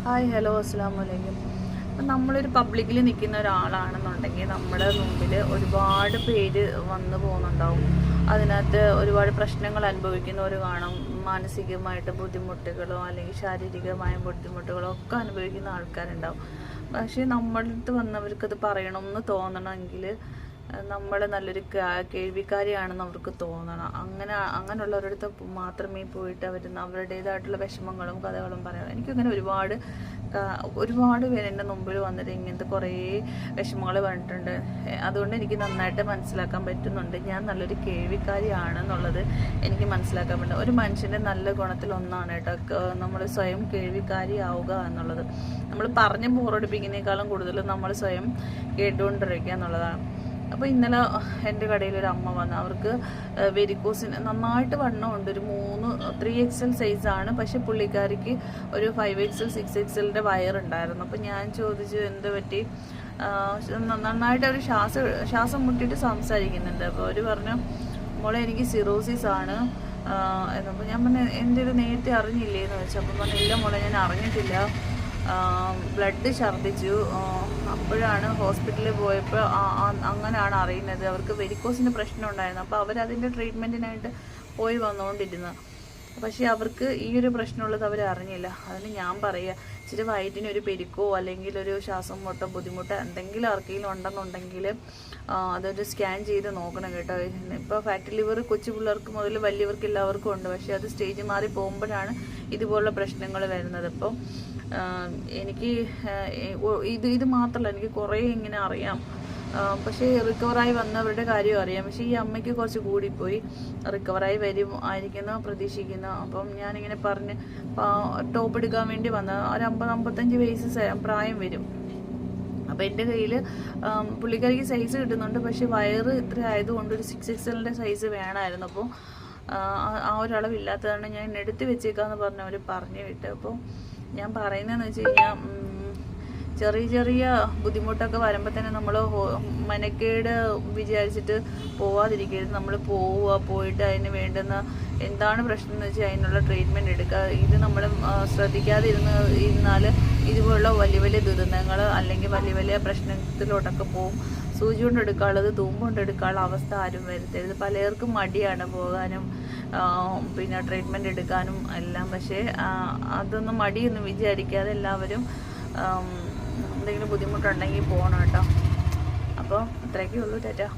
Hi hello അസ്സാം വലൈക്കും. അപ്പം നമ്മളൊരു പബ്ലിക്കിൽ നിൽക്കുന്ന ഒരാളാണെന്നുണ്ടെങ്കിൽ നമ്മുടെ മുമ്പിൽ ഒരുപാട് പേര് വന്നു പോകുന്നുണ്ടാവും. അതിനകത്ത് ഒരുപാട് പ്രശ്നങ്ങൾ അനുഭവിക്കുന്നവർ കാണും. മാനസികമായിട്ട് ബുദ്ധിമുട്ടുകളോ അല്ലെങ്കിൽ ശാരീരികമായ ബുദ്ധിമുട്ടുകളോ ഒക്കെ അനുഭവിക്കുന്ന ആൾക്കാരുണ്ടാവും. പക്ഷേ നമ്മളുടെ അടുത്ത് വന്നവർക്കത് പറയണമെന്ന് തോന്നണമെങ്കിൽ നമ്മൾ നല്ലൊരു കേൾവിക്കാരിയാണെന്ന് അവർക്ക് തോന്നണം. അങ്ങനെയുള്ളവരുടെ അടുത്ത് മാത്രമേ പോയിട്ട് അവരുടേതായിട്ടുള്ള വിഷമങ്ങളും കഥകളും പറയാം. എനിക്കങ്ങനെ ഒരുപാട് പേര് എൻ്റെ മുമ്പിൽ വന്നിട്ട് ഇങ്ങനത്തെ കുറേ വിഷമങ്ങൾ പറഞ്ഞിട്ടുണ്ട്. അതുകൊണ്ട് എനിക്ക് നന്നായിട്ട് മനസ്സിലാക്കാൻ പറ്റുന്നുണ്ട് ഞാൻ നല്ലൊരു കേൾവിക്കാരിയാണെന്നുള്ളത് എനിക്ക് മനസ്സിലാക്കാൻ പറ്റും. ഒരു മനുഷ്യൻ്റെ നല്ല ഗുണത്തിലൊന്നാണ് കേട്ടോ നമ്മൾ സ്വയം കേൾവിക്കാരിയാവുക എന്നുള്ളത്. നമ്മൾ പറഞ്ഞ് ബോറടിപ്പിക്കുന്നതിനേക്കാളും കൂടുതൽ നമ്മൾ സ്വയം കേട്ടുകൊണ്ടിരിക്കുക എന്നുള്ളതാണ്. അപ്പോൾ ഇന്നലെ എൻ്റെ കടയിലൊരു അമ്മ വന്നു. അവർക്ക് വെരിക്കോസിന് നന്നായിട്ട് വണ്ണമുണ്ട്. ഒരു 3XL സൈസാണ്. പക്ഷെ പുള്ളിക്കാരിക്ക് ഒരു 5XL 6XLൻ്റെ വയറുണ്ടായിരുന്നു. അപ്പോൾ ഞാൻ ചോദിച്ചു എന്ത് പറ്റി. നന്നായിട്ട് അവർ ശ്വാസം മുട്ടിയിട്ട് സംസാരിക്കുന്നുണ്ട്. അപ്പോൾ അവർ പറഞ്ഞു മോളെ എനിക്ക് സിറോസിസ് ആണ് എന്നപ്പോൾ ഞാൻ പറഞ്ഞു എൻ്റെ ഇത് നേരത്തെ അറിഞ്ഞില്ലേന്ന് വെച്ചു. അപ്പം പറഞ്ഞു ഇല്ല മോളെ ഞാൻ അറിഞ്ഞിട്ടില്ല, ബ്ലഡ് ഛർദ്ദിച്ചു, അപ്പോഴാണ് ഹോസ്പിറ്റലിൽ പോയപ്പോൾ അങ്ങനെയാണ് അറിയുന്നത് അവർക്ക് വെരിക്കോസിൻ്റെ പ്രശ്നം ഉണ്ടായിരുന്നു. അപ്പോൾ അവരതിൻ്റെ ട്രീറ്റ്മെൻറ്റിനായിട്ട് പോയി വന്നുകൊണ്ടിരുന്നു. പക്ഷേ അവർക്ക് ഈ ഒരു പ്രശ്നമുള്ളത് അവർ അറിഞ്ഞില്ല. അതിന് ഞാൻ പറയുക ഇച്ചിരി വയറ്റിനൊരു പെരുക്കോ അല്ലെങ്കിൽ ഒരു ശ്വാസം മുട്ടോ ബുദ്ധിമുട്ടോ എന്തെങ്കിലും ആർക്കെങ്കിലും ഉണ്ടെന്നുണ്ടെങ്കിൽ അതൊരു സ്കാൻ ചെയ്ത് നോക്കണം കേട്ടോ. ഇപ്പോൾ ഫാറ്റി ലിവർ കൊച്ചു പിള്ളേർക്ക് മുതൽ വലിയവർക്ക് എല്ലാവർക്കും ഉണ്ട്. പക്ഷേ അത് സ്റ്റേജ് മാറി പോകുമ്പോഴാണ് ഇതുപോലുള്ള പ്രശ്നങ്ങൾ വരുന്നത്. അപ്പം എനിക്ക് ഇത് മാത്രമല്ല, എനിക്ക് കുറേ ഇങ്ങനെ അറിയാം. പക്ഷേ റിക്കവറായി വന്നവരുടെ കാര്യം അറിയാം. പക്ഷേ ഈ അമ്മയ്ക്ക് കുറച്ച് കൂടിപ്പോയി. റിക്കവറായി വരും ആയിരിക്കുന്നു പ്രതീക്ഷിക്കുന്നു. അപ്പം ഞാനിങ്ങനെ പറഞ്ഞ് ടോപ്പ് എടുക്കാൻ വേണ്ടി വന്ന ഒരു 50-55 വയസ്സ് പ്രായം വരും. അപ്പോൾ എൻ്റെ കയ്യിൽ പുള്ളിക്കാരിക്ക് സൈസ് കിട്ടുന്നുണ്ട്. പക്ഷേ വയറ് ഇത്ര ആയതുകൊണ്ട് ഒരു 6XLൻ്റെ സൈസ് വേണമായിരുന്നു. അപ്പോൾ ആ ഒരളവില്ലാത്തതാണ് ഞാൻ എടുത്ത് വെച്ചേക്കാന്ന് പറഞ്ഞവർ പറഞ്ഞു വിട്ട്. അപ്പോൾ ഞാൻ പറയുന്നതെന്ന് വെച്ച് കഴിഞ്ഞാൽ ചെറിയ ബുദ്ധിമുട്ടൊക്കെ വരുമ്പോൾ തന്നെ നമ്മൾ മനക്കേട് വിചാരിച്ചിട്ട് പോവാതിരിക്കരുത്. നമ്മൾ പോയിട്ട് അതിന് വേണ്ടുന്ന എന്താണ് പ്രശ്നം എന്ന് വെച്ചാൽ അതിനുള്ള ട്രീറ്റ്മെൻറ്റ് എടുക്കുക. ഇത് നമ്മൾ ശ്രദ്ധിക്കാതെ ഇരുന്നാൽ ഇതുപോലുള്ള വലിയ ദുരന്തങ്ങൾ അല്ലെങ്കിൽ വലിയ പ്രശ്നത്തിലോട്ടൊക്കെ പോവും. സൂചി കൊണ്ട് എടുക്കാനുള്ളത് തൂമ്പ് എടുക്കാനുള്ള അവസ്ഥ ആരും വരുത്തരുത്. പലർക്കും മടിയാണ് പോകാനും പിന്നെ ട്രീറ്റ്മെൻറ്റ് എടുക്കാനും എല്ലാം. പക്ഷേ അതൊന്നും മടിയൊന്നും വിചാരിക്കാതെ എല്ലാവരും എന്തെങ്കിലും ബുദ്ധിമുട്ടുണ്ടെങ്കിൽ പോകണം കേട്ടോ. അപ്പോൾ ഇത്രയൊക്കെ ഉള്ളൂ. ടാറ്റാ.